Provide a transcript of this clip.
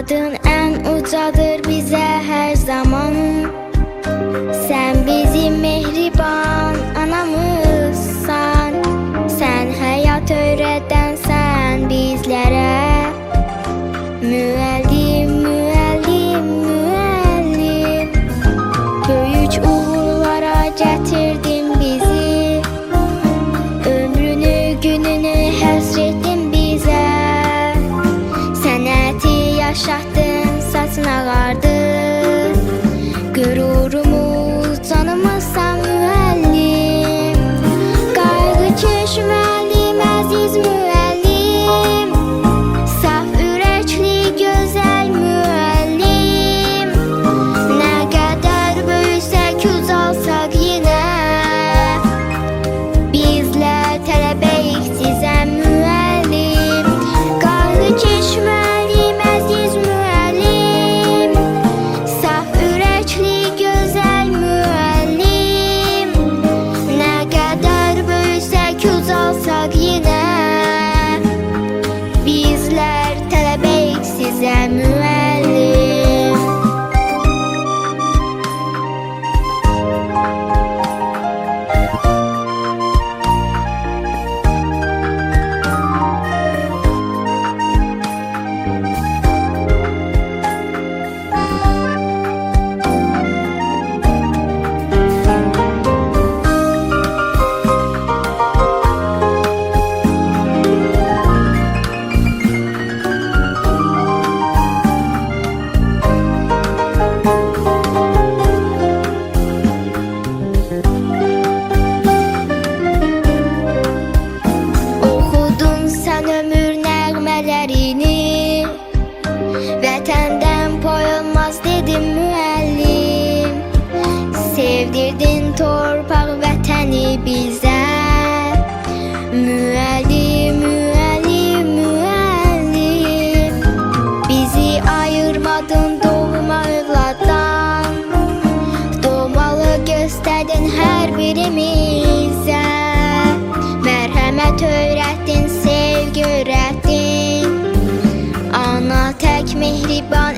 Adın en ucadır bize her zaman. Sen bizim mehriban anamızsan. Sen hayat öğretensen bizlere. Müellim, müellim, müellim. Böyük uğurlara getirdin bizi. Ömrünü, gününü həsrettin bize. Sənəti yaşatdın, saçın ağardı. Gururumuz, canımızsan müəllim. Qayğıkeş müəllim, əziz müəllim. Saf ürəkli, gözəl müəllim. Nə qədər böyüsək, ucalsaq yenə. Bizlər tələbəyik sizə müəllim. Qayğıkeş müəllim, əziz müəllim. Saf ürəkli, gözəl müəllim. Nə qədər böyüsək, ucalsaq yenə. Bizlər tələbəyik sizə müəllim. Oxudun sən ömür nəğmələrini. Vətəndən pay olmaz dedim müəllim. Sevdirdin torpaq vətəni bizə. Müəllim, müəllim, müəllim. Bizi ayırmadın doğma övladdan. Doğmalı göstərdin hər birimizə. Mərhəmət öyrətdin, sevgi öyrətdin. Ana tək mehriban